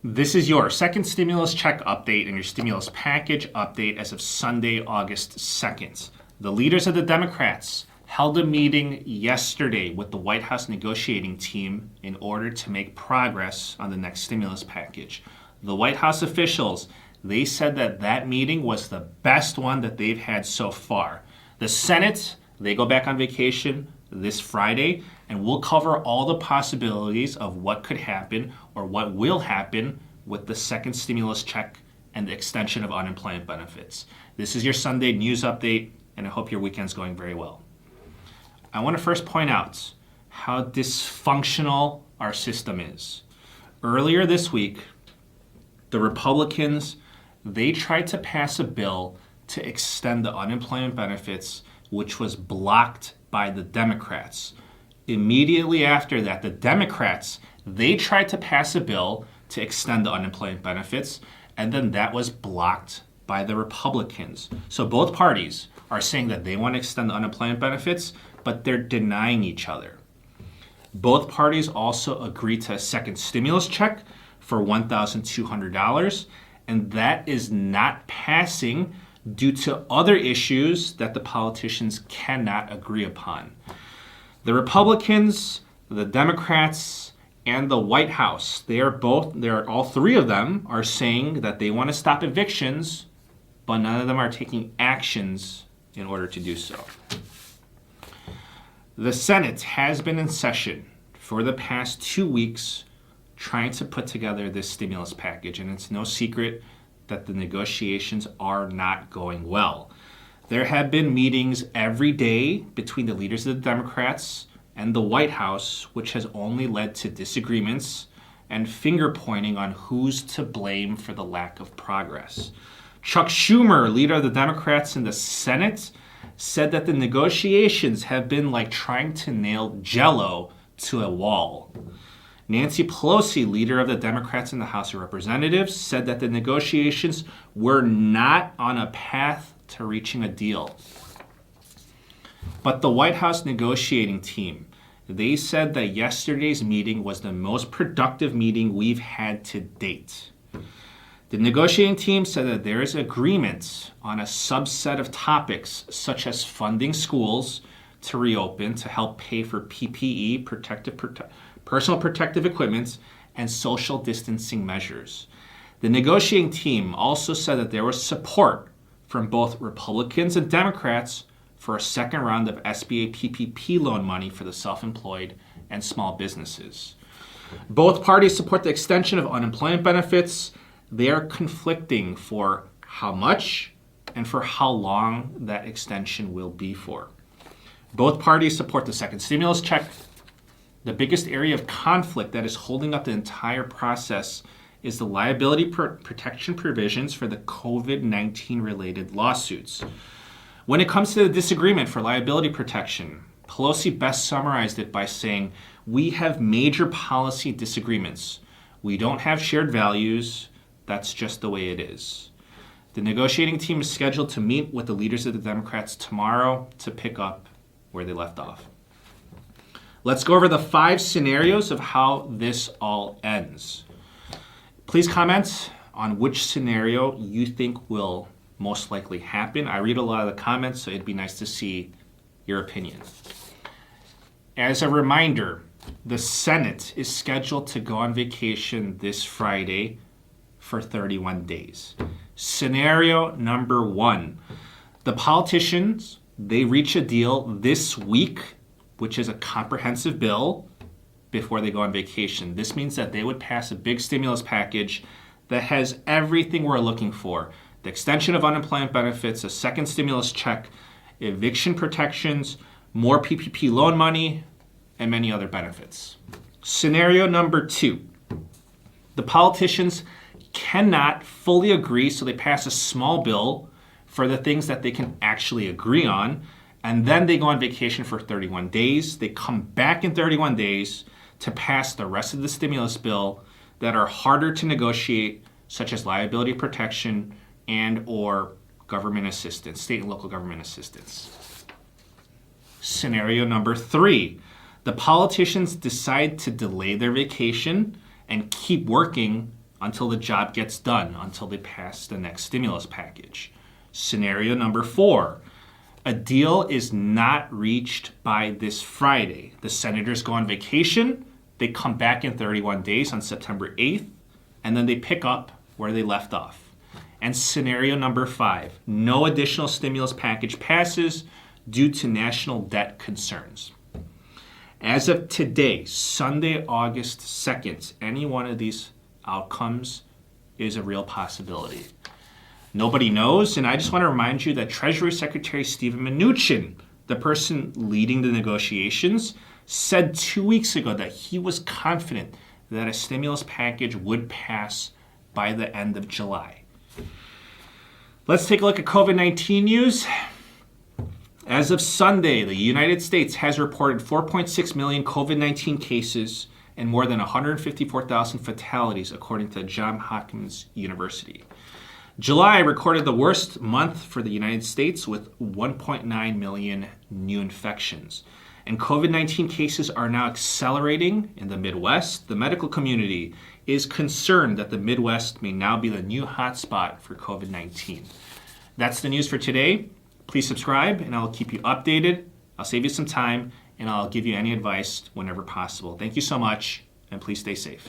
This is your second stimulus check update and your stimulus package update as of Sunday, August 2nd. The leaders of the Democrats held a meeting yesterday with the White House negotiating team in order to make progress on the next stimulus package. The White House officials, they said that meeting was the best one that they've had so far. The Senate, they go back on vacation this Friday, and we'll cover all the possibilities of what could happen or what will happen with the second stimulus check and the extension of unemployment benefits. This is your Sunday news update, and I hope your weekend's going very well. I want to first point out how dysfunctional our system is. Earlier this week, the Republicans, they tried to pass a bill to extend the unemployment benefits, which was blocked by the Democrats. Immediately after that, the Democrats, they tried to pass a bill to extend the unemployment benefits, and then that was blocked by the Republicans. So both parties are saying that they want to extend the unemployment benefits, but they're denying each other. Both parties also agreed to a second stimulus check for $1,200, and that is not passing due to other issues that the politicians cannot agree upon. The Republicans, the Democrats, and the White House, all three of them are saying that they want to stop evictions, but none of them are taking actions in order to do so. The Senate has been in session for the past 2 weeks trying to put together this stimulus package, and it's no secret that the negotiations are not going well. There have been meetings every day between the leaders of the Democrats and the White House, which has only led to disagreements and finger pointing on who's to blame for the lack of progress. Chuck Schumer, leader of the Democrats in the Senate, said that the negotiations have been like trying to nail Jell-O to a wall. Nancy Pelosi, leader of the Democrats in the House of Representatives, said that the negotiations were not on a path to reaching a deal. But the White House negotiating team, they said that yesterday's meeting was the most productive meeting we've had to date. The negotiating team said that there is agreement on a subset of topics, such as funding schools to reopen to help pay for PPE, personal protective equipment, and social distancing measures. The negotiating team also said that there was support from both Republicans and Democrats for a second round of SBA PPP loan money for the self-employed and small businesses. Both parties support the extension of unemployment benefits. They are conflicting for how much and for how long that extension will be for. Both parties support the second stimulus check. The biggest area of conflict that is holding up the entire process is the liability protection provisions for the COVID-19 related lawsuits. When it comes to the disagreement for liability protection, Pelosi best summarized it by saying, "We have major policy disagreements. We don't have shared values. That's just the way it is." The negotiating team is scheduled to meet with the leaders of the Democrats tomorrow to pick up where they left off. Let's go over the 5 scenarios of how this all ends. Please comment on which scenario you think will most likely happen. I read a lot of the comments, so it'd be nice to see your opinion. As a reminder, the Senate is scheduled to go on vacation this Friday for 31 days. Scenario number 1, the politicians, they reach a deal this week, which is a comprehensive bill, before they go on vacation. This means that they would pass a big stimulus package that has everything we're looking for: the extension of unemployment benefits, a second stimulus check, eviction protections, more PPP loan money, and many other benefits. Scenario number 2, the politicians cannot fully agree, so they pass a small bill for the things that they can actually agree on, and then they go on vacation for 31 days. They come back in 31 days to pass the rest of the stimulus bill that are harder to negotiate, such as liability protection and or government assistance, state and local government assistance. Scenario number 3, the politicians decide to delay their vacation and keep working until the job gets done, until they pass the next stimulus package. Scenario number 4, a deal is not reached by this Friday. The senators go on vacation, they come back in 31 days on September 8th, and then they pick up where they left off. And scenario number 5, no additional stimulus package passes due to national debt concerns. As of today, Sunday, August 2nd, any one of these outcomes is a real possibility. Nobody knows, and I just want to remind you that Treasury Secretary Steven Mnuchin, the person leading the negotiations, said 2 weeks ago that he was confident that a stimulus package would pass by the end of July. Let's take a look at COVID-19 news. As of Sunday, the United States has reported 4.6 million COVID-19 cases and more than 154,000 fatalities, according to Johns Hopkins University. July recorded the worst month for the United States with 1.9 million new infections. And COVID-19 cases are now accelerating in the Midwest. The medical community is concerned that the Midwest may now be the new hotspot for COVID-19. That's the news for today. Please subscribe and I'll keep you updated. I'll save you some time and I'll give you any advice whenever possible. Thank you so much and please stay safe.